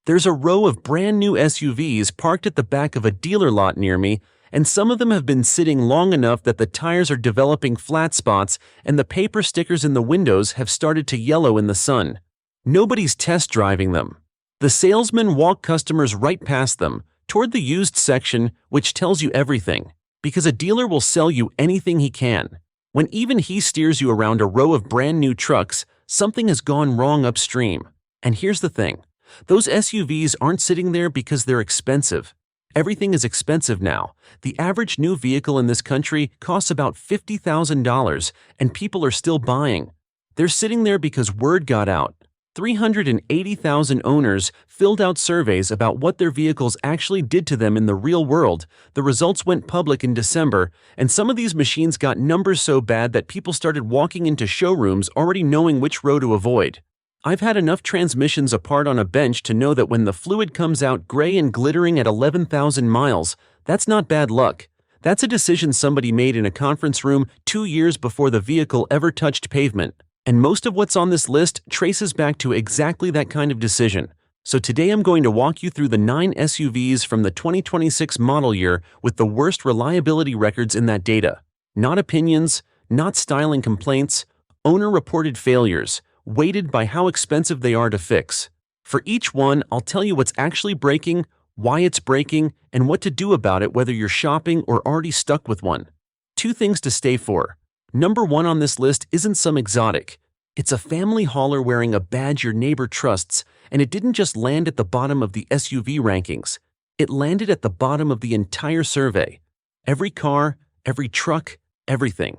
There's a row of brand new SUVs parked at the back of a dealer lot near me, and some of them have been sitting long enough that the tires are developing flat spots and the paper stickers in the windows have started to yellow in the sun. Nobody's test driving them. The salesmen walk customers right past them, toward the used section, which tells you everything, because a dealer will sell you anything he can. When even he steers you around a row of brand new trucks, something has gone wrong upstream. And here's the thing. Those SUVs aren't sitting there because they're expensive. Everything is expensive now. The average new vehicle in this country costs about $50,000, and people are still buying. They're sitting there because word got out. 380,000 owners filled out surveys about what their vehicles actually did to them in the real world. The results went public in December, and some of these machines got numbers so bad that people started walking into showrooms already knowing which row to avoid. I've had enough transmissions apart on a bench to know that when the fluid comes out gray and glittering at 11,000 miles, that's not bad luck. That's a decision somebody made in a conference room 2 years before the vehicle ever touched pavement. And most of what's on this list traces back to exactly that kind of decision. So today I'm going to walk you through the 9 SUVs from the 2026 model year with the worst reliability records in that data. Not opinions, not styling complaints, owner-reported failures, weighted by how expensive they are to fix. For each one, I'll tell you what's actually breaking, why it's breaking, and what to do about it whether you're shopping or already stuck with one. 2 things to stay for. Number 1 on this list isn't some exotic. It's a family hauler wearing a badge your neighbor trusts, and it didn't just land at the bottom of the SUV rankings. It landed at the bottom of the entire survey. Every car, every truck, everything.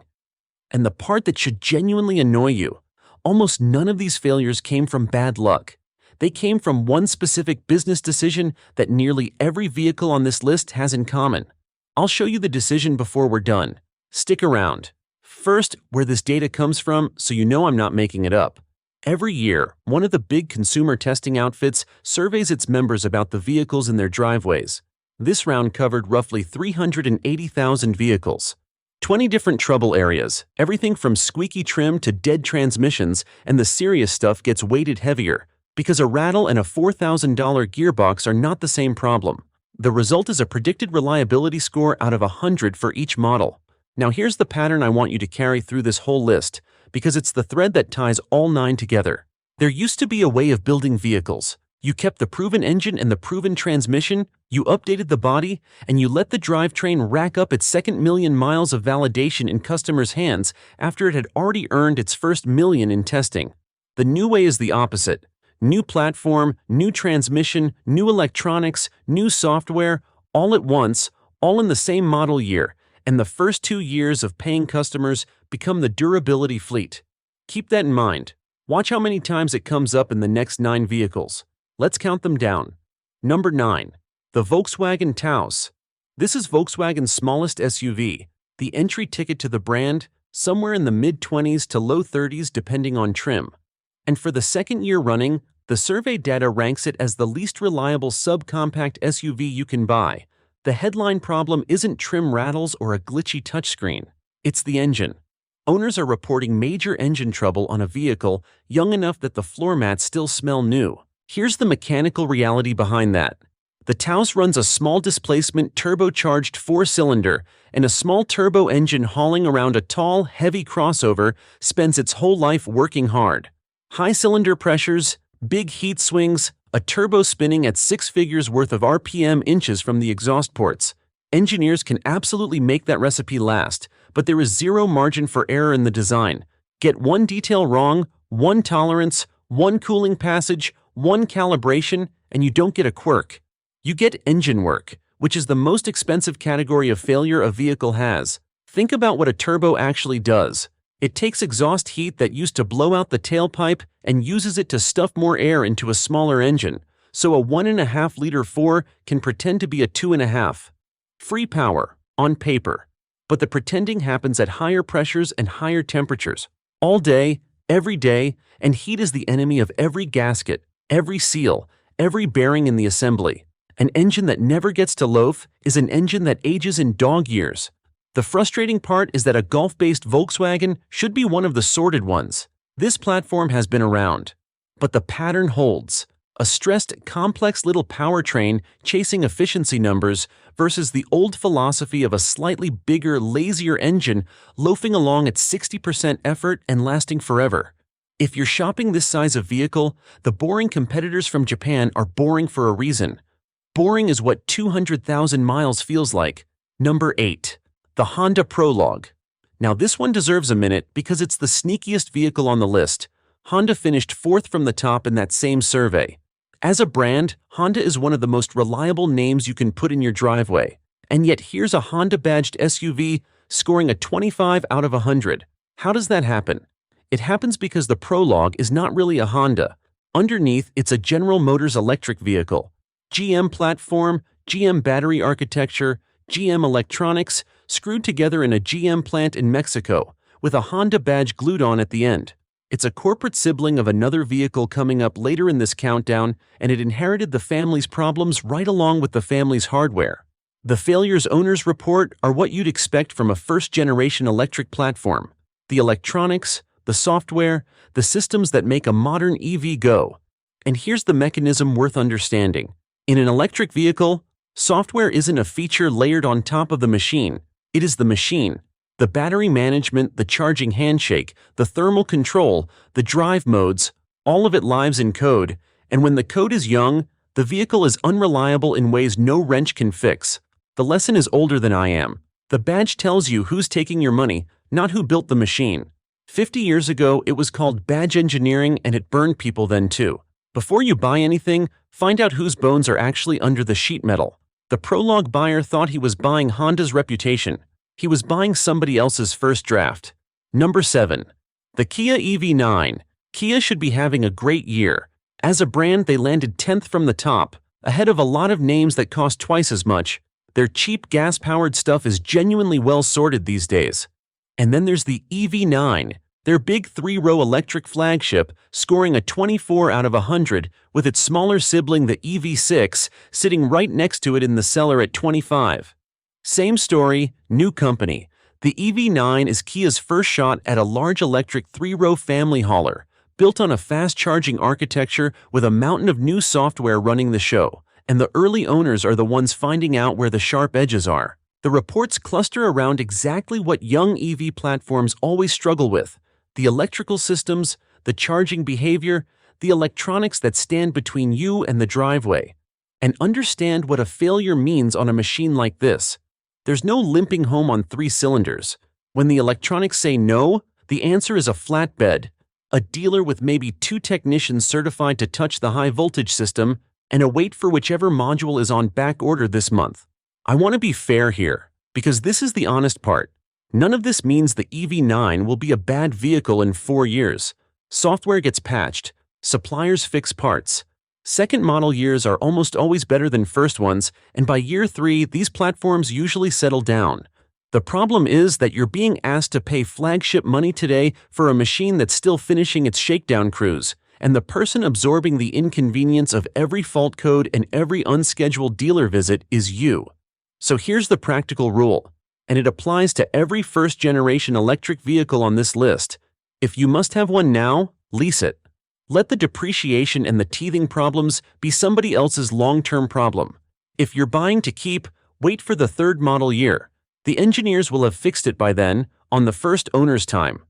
And the part that should genuinely annoy you, almost none of these failures came from bad luck. They came from one specific business decision that nearly every vehicle on this list has in common. I'll show you the decision before we're done. Stick around. First, where this data comes from, so you know I'm not making it up. Every year, one of the big consumer testing outfits surveys its members about the vehicles in their driveways. This round covered roughly 380,000 vehicles. 20 different trouble areas, everything from squeaky trim to dead transmissions, and the serious stuff gets weighted heavier, because a rattle and a $4,000 gearbox are not the same problem. The result is a predicted reliability score out of 100 for each model. Now here's the pattern I want you to carry through this whole list, because it's the thread that ties all 9 together. There used to be a way of building vehicles. You kept the proven engine and the proven transmission, you updated the body, and you let the drivetrain rack up its second million miles of validation in customers' hands after it had already earned its first million in testing. The new way is the opposite. New platform, new transmission, new electronics, new software, all at once, all in the same model year, and the first 2 years of paying customers become the durability fleet. Keep that in mind. Watch how many times it comes up in the next 9 vehicles. Let's count them down. Number 9. The Volkswagen Taos. This is Volkswagen's smallest SUV, the entry ticket to the brand, somewhere in the mid-20s to low 30s depending on trim. And for the second year running, the survey data ranks it as the least reliable subcompact SUV you can buy. The headline problem isn't trim rattles or a glitchy touchscreen. It's the engine. Owners are reporting major engine trouble on a vehicle young enough that the floor mats still smell new. Here's the mechanical reality behind that. The Taos runs a small displacement turbocharged 4-cylinder, and a small turbo engine hauling around a tall, heavy crossover spends its whole life working hard. High cylinder pressures, big heat swings, a turbo spinning at 6 figures worth of RPM inches from the exhaust ports. Engineers can absolutely make that recipe last, but there is zero margin for error in the design. Get one detail wrong, one tolerance, one cooling passage, one calibration, and you don't get a quirk. You get engine work, which is the most expensive category of failure a vehicle has. Think about what a turbo actually does. It takes exhaust heat that used to blow out the tailpipe and uses it to stuff more air into a smaller engine, so a 1.5-liter 4 can pretend to be a 2.5. Free power, on paper. But the pretending happens at higher pressures and higher temperatures. All day, every day, and heat is the enemy of every gasket, every seal, every bearing in the assembly. An engine that never gets to loaf is an engine that ages in dog years. The frustrating part is that a Gulf-based Volkswagen should be one of the sorted ones. This platform has been around. But the pattern holds. a stressed, complex little powertrain chasing efficiency numbers versus the old philosophy of a slightly bigger, lazier engine loafing along at 60% effort and lasting forever. If you're shopping this size of vehicle, the boring competitors from Japan are boring for a reason. Boring is what 200,000 miles feels like. Number 8. The Honda Prologue. Now this one deserves a minute because it's the sneakiest vehicle on the list. Honda finished 4th from the top in that same survey. As a brand, Honda is one of the most reliable names you can put in your driveway. And yet here's a Honda-badged SUV scoring a 25 out of 100. How does that happen? It happens because the Prologue is not really a Honda. Underneath, it's a General Motors electric vehicle. GM platform, GM battery architecture, GM electronics, screwed together in a GM plant in Mexico, with a Honda badge glued on at the end. It's a corporate sibling of another vehicle coming up later in this countdown, and it inherited the family's problems right along with the family's hardware. The failures owners report are what you'd expect from a first-generation electric platform. The electronics, the software, the systems that make a modern EV go. And here's the mechanism worth understanding. In an electric vehicle, software isn't a feature layered on top of the machine. It is the machine. The battery management, the charging handshake, the thermal control, the drive modes, all of it lives in code, and when the code is young, the vehicle is unreliable in ways no wrench can fix. The lesson is older than I am. The badge tells you who's taking your money, not who built the machine. 50 years ago, it was called badge engineering and it burned people then too. Before you buy anything, find out whose bones are actually under the sheet metal. The Prologue buyer thought he was buying Honda's reputation. He was buying somebody else's first draft. Number 7. The Kia EV9. Kia should be having a great year. As a brand, they landed 10th from the top, ahead of a lot of names that cost twice as much. Their cheap gas-powered stuff is genuinely well sorted these days. And then there's the EV9, their big 3-row electric flagship, scoring a 24 out of 100, with its smaller sibling, the EV6, sitting right next to it in the cellar at 25. Same story, new company. The EV9 is Kia's first shot at a large electric 3-row family hauler, built on a fast-charging architecture with a mountain of new software running the show, and the early owners are the ones finding out where the sharp edges are. The reports cluster around exactly what young EV platforms always struggle with: the electrical systems, the charging behavior, the electronics that stand between you and the driveway. And understand what a failure means on a machine like this. There's no limping home on 3 cylinders. When the electronics say no, the answer is a flatbed, a dealer with maybe 2 technicians certified to touch the high-voltage system, and a wait for whichever module is on back order this month. I want to be fair here, because this is the honest part. None of this means the EV9 will be a bad vehicle in 4 years. Software gets patched, suppliers fix parts. Second model years are almost always better than first ones, and by year 3, these platforms usually settle down. The problem is that you're being asked to pay flagship money today for a machine that's still finishing its shakedown cruise, and the person absorbing the inconvenience of every fault code and every unscheduled dealer visit is you. So here's the practical rule, and it applies to every first-generation electric vehicle on this list. If you must have one now, lease it. Let the depreciation and the teething problems be somebody else's long-term problem. If you're buying to keep, wait for the 3rd model year. The engineers will have fixed it by then, on the first owner's time.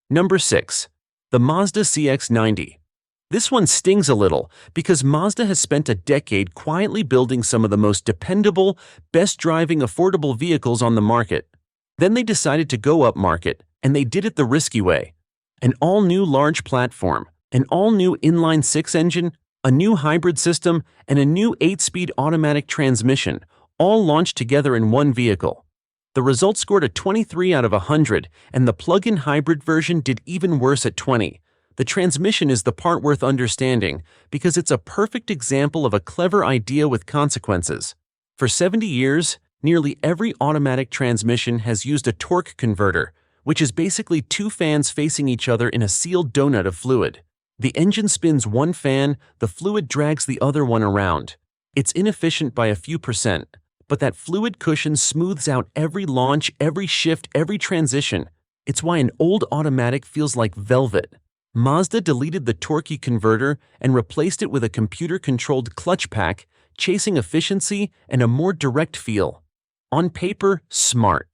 Number 6. The Mazda CX-90. This one stings a little because Mazda has spent a decade quietly building some of the most dependable, best-driving, affordable vehicles on the market. Then they decided to go upmarket, and they did it the risky way. An all-new large platform, an all-new inline-6 engine, a new hybrid system, and a new 8-speed automatic transmission, all launched together in one vehicle. The result scored a 23 out of 100, and the plug-in hybrid version did even worse at 20. The transmission is the part worth understanding because it's a perfect example of a clever idea with consequences. For 70 years, nearly every automatic transmission has used a torque converter, which is basically 2 fans facing each other in a sealed donut of fluid. The engine spins one fan, the fluid drags the other one around. It's inefficient by a few %, but that fluid cushion smooths out every launch, every shift, every transition. It's why an old automatic feels like velvet. Mazda deleted the torquey converter and replaced it with a computer-controlled clutch pack, chasing efficiency and a more direct feel. On paper, smart.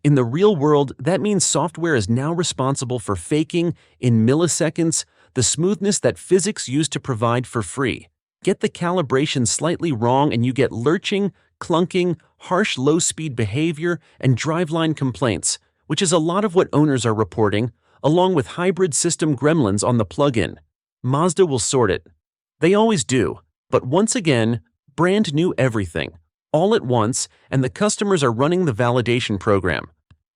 In the real world, that means software is now responsible for faking, in milliseconds, the smoothness that physics used to provide for free. Get the calibration slightly wrong and you get lurching, clunking, harsh low-speed behavior, and driveline complaints, which is a lot of what owners are reporting, along with hybrid system gremlins on the plug-in. Mazda will sort it. They always do, but once again, brand new everything, all at once, and the customers are running the validation program.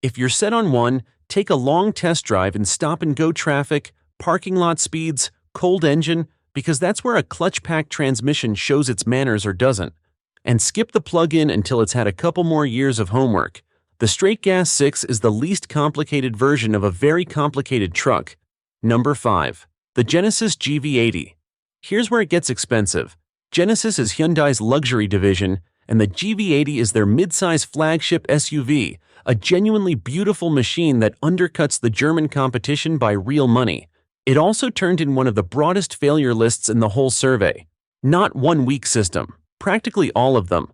If you're set on one, take a long test drive in stop-and-go traffic, parking lot speeds, cold engine, because that's where a clutch pack transmission shows its manners or doesn't. And skip the plug-in until it's had a couple more years of homework. The straight gas 6 is the least complicated version of a very complicated truck. Number 5. The Genesis GV80. Here's where it gets expensive. Genesis is Hyundai's luxury division, and the GV80 is their midsize flagship SUV, a genuinely beautiful machine that undercuts the German competition by real money. It also turned in one of the broadest failure lists in the whole survey. Not one weak system, practically all of them.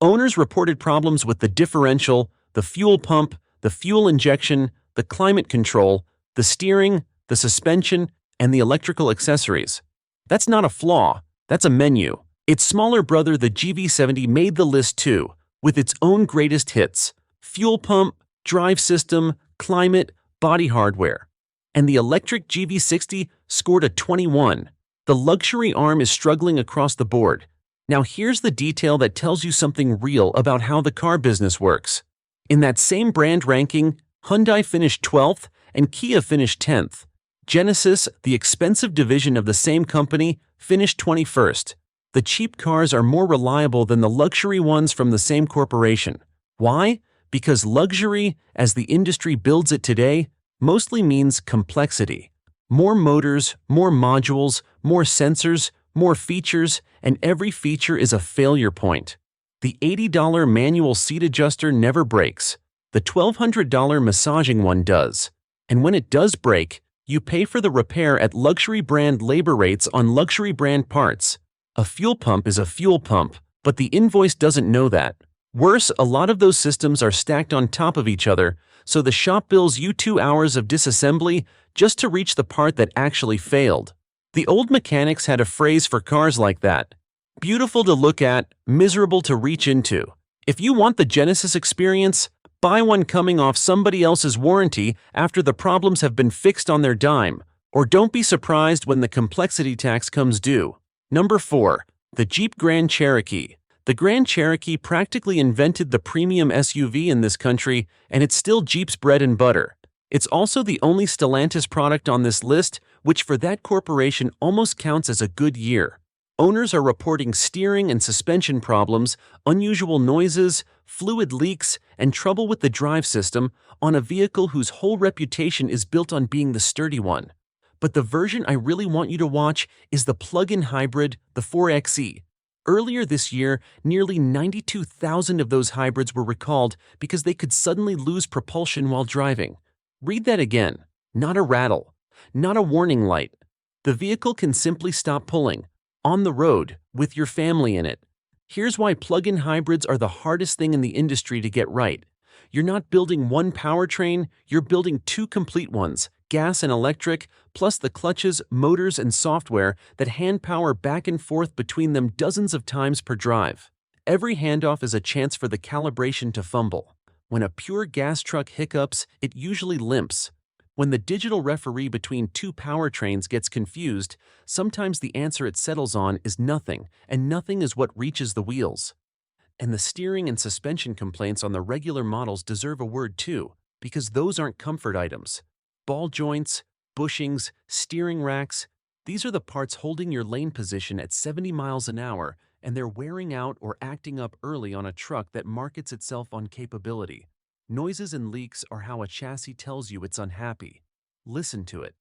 Owners reported problems with the differential, the fuel pump, the fuel injection, the climate control, the steering, the suspension, and the electrical accessories. That's not a flaw, that's a menu. Its smaller brother, the GV70, made the list too, with its own greatest hits: fuel pump, drive system, climate, body hardware. And the electric GV60 scored a 21. The luxury arm is struggling across the board. Now here's the detail that tells you something real about how the car business works. In that same brand ranking, Hyundai finished 12th and Kia finished 10th. Genesis, the expensive division of the same company, finished 21st. The cheap cars are more reliable than the luxury ones from the same corporation. Why? Because luxury, as the industry builds it today, mostly means complexity. More motors, more modules, more sensors, more features, and every feature is a failure point. The $80 manual seat adjuster never breaks. The $1,200 massaging one does. And when it does break, you pay for the repair at luxury brand labor rates on luxury brand parts. A fuel pump is a fuel pump, but the invoice doesn't know that. Worse, a lot of those systems are stacked on top of each other, so the shop bills you 2 hours of disassembly just to reach the part that actually failed. The old mechanics had a phrase for cars like that: beautiful to look at, miserable to reach into. If you want the Genesis experience, buy one coming off somebody else's warranty after the problems have been fixed on their dime, or don't be surprised when the complexity tax comes due. Number 4. The Jeep Grand Cherokee. The Grand Cherokee practically invented the premium SUV in this country, and it's still Jeep's bread and butter. It's also the only Stellantis product on this list, which for that corporation almost counts as a good year. Owners are reporting steering and suspension problems, unusual noises, fluid leaks, and trouble with the drive system on a vehicle whose whole reputation is built on being the sturdy one. But the version I really want you to watch is the plug-in hybrid, the 4xe. Earlier this year, nearly 92,000 of those hybrids were recalled because they could suddenly lose propulsion while driving. Read that again. Not a rattle. Not a warning light. The vehicle can simply stop pulling. On the road, with your family in it. Here's why plug-in hybrids are the hardest thing in the industry to get right. You're not building one powertrain, you're building two complete ones, gas and electric, plus the clutches, motors, and software that hand power back and forth between them dozens of times per drive. Every handoff is a chance for the calibration to fumble. When a pure gas truck hiccups, it usually limps. When the digital referee between two powertrains gets confused, sometimes the answer it settles on is nothing, and nothing is what reaches the wheels. And the steering and suspension complaints on the regular models deserve a word too, because those aren't comfort items. Ball joints, bushings, steering racks, these are the parts holding your lane position at 70 miles an hour, and they're wearing out or acting up early on a truck that markets itself on capability. Noises and leaks are how a chassis tells you it's unhappy. Listen to it.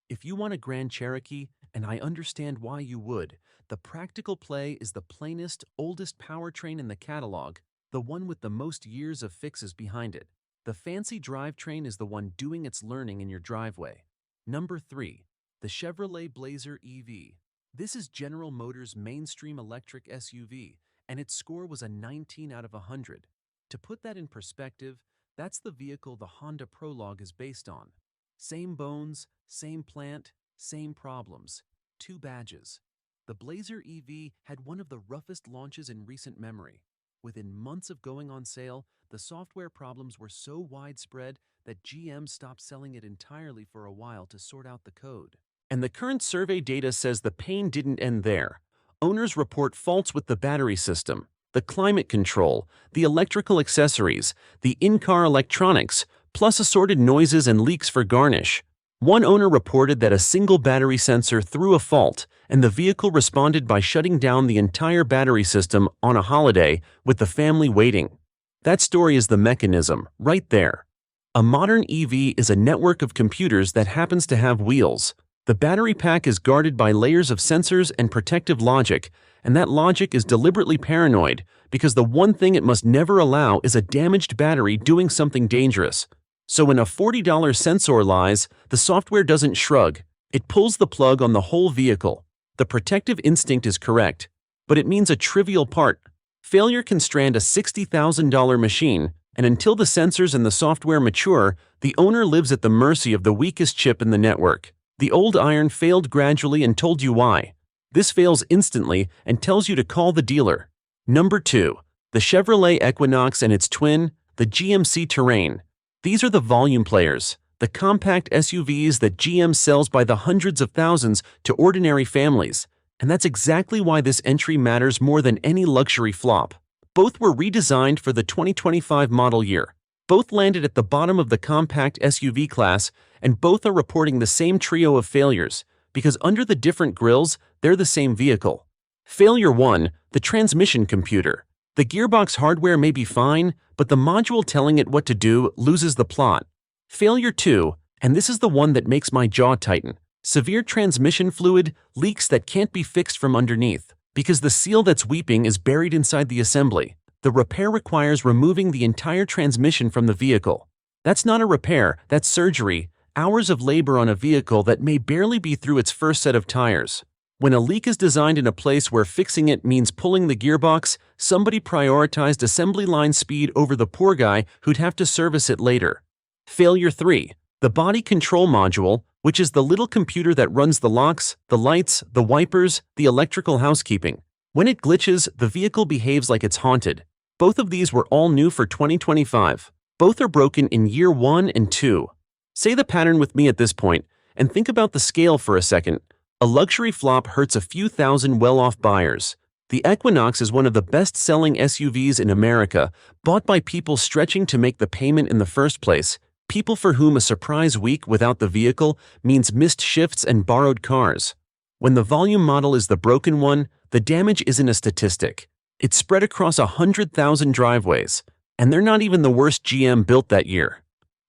If you want a Grand Cherokee, and I understand why you would, the practical play is the plainest, oldest powertrain in the catalog, the one with the most years of fixes behind it. The fancy drivetrain is the one doing its learning in your driveway. Number 3. the Chevrolet Blazer EV. This is General Motors' mainstream electric SUV, and its score was a 19 out of 100. To put that in perspective, that's the vehicle the Honda Prologue is based on. Same bones, same plant, same problems. 2 badges. The Blazer EV had one of the roughest launches in recent memory. Within months of going on sale, the software problems were so widespread that GM stopped selling it entirely for a while to sort out the code. And the current survey data says the pain didn't end there. Owners report faults with the battery system, the climate control, the electrical accessories, the in-car electronics, plus assorted noises and leaks for garnish. One owner reported that a single battery sensor threw a fault, and the vehicle responded by shutting down the entire battery system on a holiday with the family waiting. That story is the mechanism, right there. A modern EV is a network of computers that happens to have wheels. The battery pack is guarded by layers of sensors and protective logic, and that logic is deliberately paranoid because the one thing it must never allow is a damaged battery doing something dangerous. So when a $40 sensor lies, the software doesn't shrug. It pulls the plug on the whole vehicle. The protective instinct is correct, but it means a trivial part. Failure can strand a $60,000 machine, and until the sensors and the software mature, the owner lives at the mercy of the weakest chip in the network. The old iron failed gradually and told you why. This fails instantly and tells you to call the dealer. Number 2. The Chevrolet Equinox and its twin, the GMC Terrain. These are the volume players, the compact SUVs that GM sells by the hundreds of thousands to ordinary families. And that's exactly why this entry matters more than any luxury flop. Both were redesigned for the 2025 model year. Both landed at the bottom of the compact SUV class, and both are reporting the same trio of failures, because under the different grills, they're the same vehicle. Failure 1, the transmission computer. The gearbox hardware may be fine, but the module telling it what to do loses the plot. Failure 2, and this is the one that makes my jaw tighten. Severe transmission fluid, leaks that can't be fixed from underneath, because the seal that's weeping is buried inside the assembly. The repair requires removing the entire transmission from the vehicle. That's not a repair, that's surgery, hours of labor on a vehicle that may barely be through its first set of tires. When a leak is designed in a place where fixing it means pulling the gearbox, somebody prioritized assembly line speed over the poor guy who'd have to service it later. Failure 3. The body control module, which is the little computer that runs the locks, the lights, the wipers, the electrical housekeeping. When it glitches, the vehicle behaves like it's haunted. Both of these were all new for 2025. Both are broken in year 1 and 2. Say the pattern with me at this point, and think about the scale for a second. A luxury flop hurts a few thousand well-off buyers. The Equinox is one of the best-selling SUVs in America, bought by people stretching to make the payment in the first place, people for whom a surprise week without the vehicle means missed shifts and borrowed cars. When the volume model is the broken one, the damage isn't a statistic. It's spread across 100,000 driveways, and they're not even the worst GM built that year.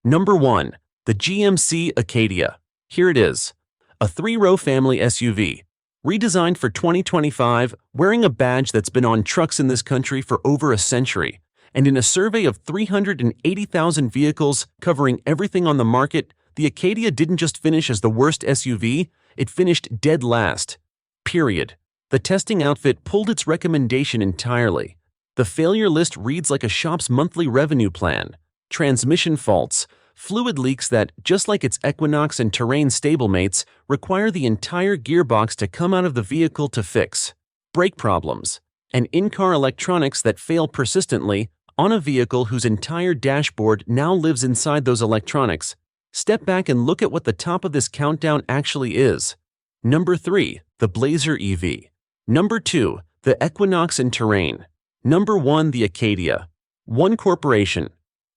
Number 1. The GMC Acadia. Here it is. A 3-row family SUV. Redesigned for 2025, wearing a badge that's been on trucks in this country for over a century. And in a survey of 380,000 vehicles covering everything on the market, the Acadia didn't just finish as the worst SUV, it finished dead last. Period. The testing outfit pulled its recommendation entirely. The failure list reads like a shop's monthly revenue plan. Transmission faults, fluid leaks that, just like its Equinox and Terrain stablemates, require the entire gearbox to come out of the vehicle to fix. Brake problems, and in-car electronics that fail persistently on a vehicle whose entire dashboard now lives inside those electronics. Step back and look at what the top of this countdown actually is. Number 3, the Blazer EV. Number 2, the Equinox and Terrain. Number 1, the Acadia. One corporation.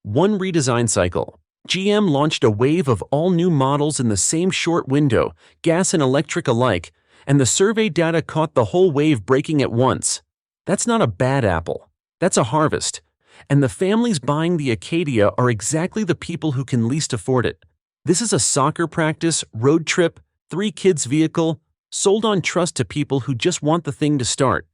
One redesign cycle. GM launched a wave of all-new models in the same short window, gas and electric alike, and the survey data caught the whole wave breaking at once. That's not a bad apple. That's a harvest. And the families buying the Acadia are exactly the people who can least afford it. This is a soccer practice, road trip, 3 kids vehicle, sold on trust to people who just want the thing to start.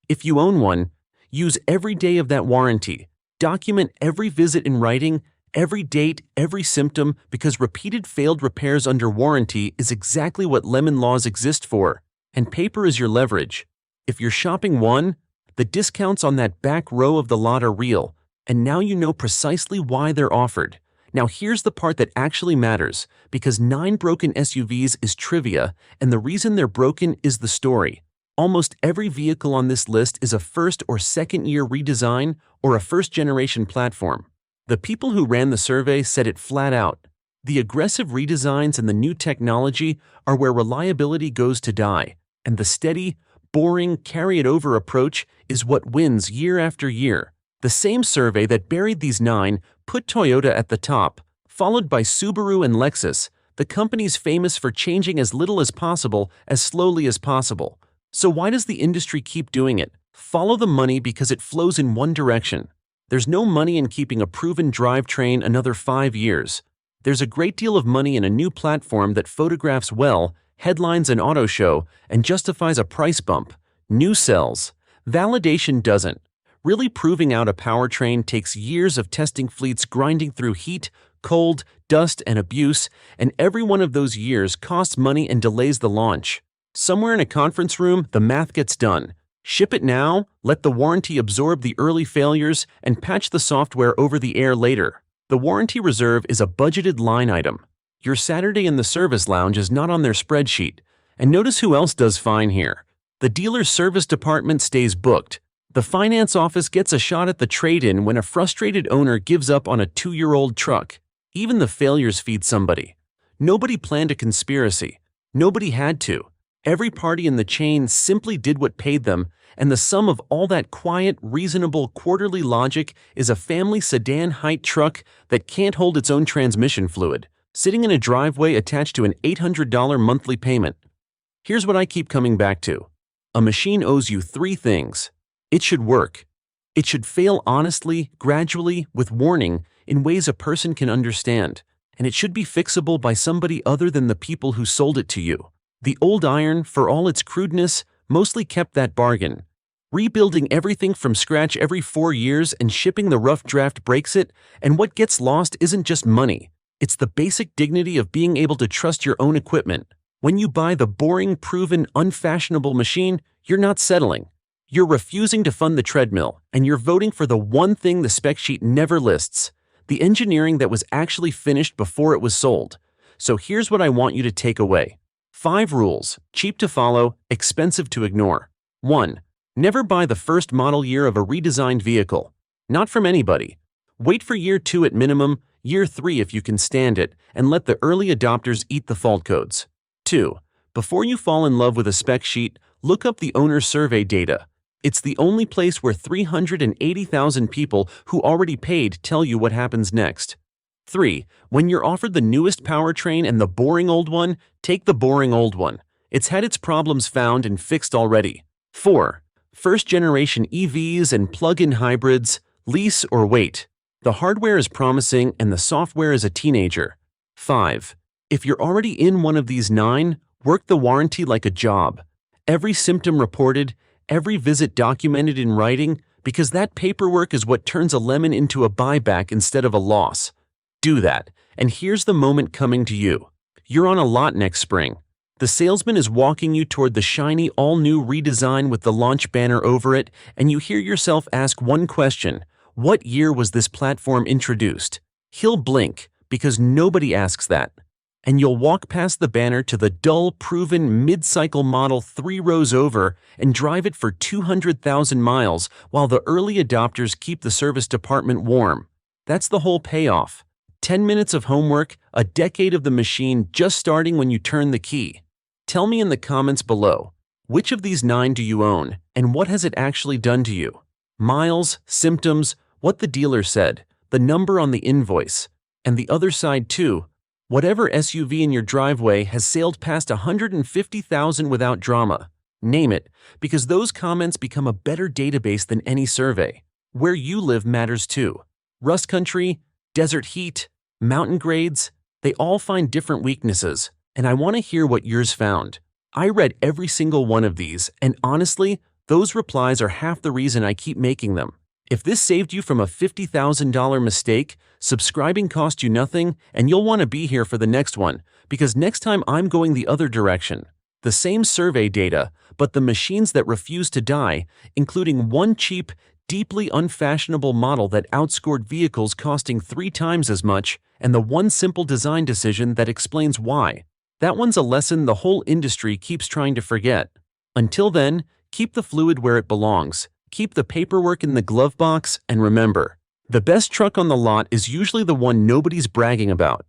If you own one, use every day of that warranty, document every visit in writing, every date, every symptom, because repeated failed repairs under warranty is exactly what lemon laws exist for, and paper is your leverage. If you're shopping one, the discounts on that back row of the lot are real, and now you know precisely why they're offered. Now here's the part that actually matters, because 9 broken SUVs is trivia, and the reason they're broken is the story. Almost every vehicle on this list is a first or second year redesign or a first generation platform. The people who ran the survey said it flat out. The aggressive redesigns and the new technology are where reliability goes to die, and the steady, boring, carry-it-over approach is what wins year after year. The same survey that buried these 9 put Toyota at the top, followed by Subaru and Lexus, the companies famous for changing as little as possible, as slowly as possible. So why does the industry keep doing it? Follow the money because it flows in one direction. There's no money in keeping a proven drivetrain another 5 years. There's a great deal of money in a new platform that photographs well, headlines an auto show, and justifies a price bump. New sells. Validation doesn't. Really proving out a powertrain takes years of testing fleets grinding through heat, cold, dust, and abuse, and every one of those years costs money and delays the launch. Somewhere in a conference room, the math gets done. Ship it now, let the warranty absorb the early failures, and patch the software over the air later. The warranty reserve is a budgeted line item. Your Saturday in the service lounge is not on their spreadsheet. And notice who else does fine here. The dealer's service department stays booked. The finance office gets a shot at the trade-in when a frustrated owner gives up on a 2-year-old truck. Even the failures feed somebody. Nobody planned a conspiracy. Nobody had to. Every party in the chain simply did what paid them, and the sum of all that quiet, reasonable, quarterly logic is a family sedan-height truck that can't hold its own transmission fluid, sitting in a driveway attached to an $800 monthly payment. Here's what I keep coming back to. A machine owes you 3 things. It should work. It should fail honestly, gradually, with warning, in ways a person can understand, and it should be fixable by somebody other than the people who sold it to you. The old iron, for all its crudeness, mostly kept that bargain. Rebuilding everything from scratch every 4 years and shipping the rough draft breaks it, and what gets lost isn't just money. It's the basic dignity of being able to trust your own equipment. When you buy the boring, proven, unfashionable machine, you're not settling. You're refusing to fund the treadmill, and you're voting for the one thing the spec sheet never lists, the engineering that was actually finished before it was sold. So here's what I want you to take away. 5 rules, cheap to follow, expensive to ignore. 1. Never buy the first model year of a redesigned vehicle. Not from anybody. Wait for year 2 at minimum, year 3 if you can stand it, and let the early adopters eat the fault codes. 2. Before you fall in love with a spec sheet, look up the owner survey data. It's the only place where 380,000 people who already paid tell you what happens next. 3. When you're offered the newest powertrain and the boring old one, take the boring old one. It's had its problems found and fixed already. 4. First-generation EVs and plug-in hybrids, lease or wait. The hardware is promising and the software is a teenager. 5. If you're already in one of these 9, work the warranty like a job. Every symptom reported, every visit documented in writing, because that paperwork is what turns a lemon into a buyback instead of a loss. Do that, and here's the moment coming to you. You're on a lot next spring. The salesman is walking you toward the shiny, all-new redesign with the launch banner over it, and you hear yourself ask one question: what year was this platform introduced? He'll blink, because nobody asks that. And you'll walk past the banner to the dull, proven, mid-cycle model 3 rows over and drive it for 200,000 miles while the early adopters keep the service department warm. That's the whole payoff. 10 minutes of homework, a decade of the machine just starting when you turn the key. Tell me in the comments below, which of these 9 do you own, and what has it actually done to you? Miles, symptoms, what the dealer said, the number on the invoice, and the other side too. Whatever SUV in your driveway has sailed past 150,000 without drama. Name it, because those comments become a better database than any survey. Where you live matters too. Rust country, desert heat, mountain grades, they all find different weaknesses, and I want to hear what yours found. I read every single one of these, and honestly, those replies are half the reason I keep making them. If this saved you from a $50,000 mistake, subscribing cost you nothing, and you'll want to be here for the next one, because next time I'm going the other direction. The same survey data, but the machines that refuse to die, including one cheap, deeply unfashionable model that outscored vehicles costing 3 times as much, and the one simple design decision that explains why. That one's a lesson the whole industry keeps trying to forget. Until then, keep the fluid where it belongs, keep the paperwork in the glove box, and remember, the best truck on the lot is usually the one nobody's bragging about.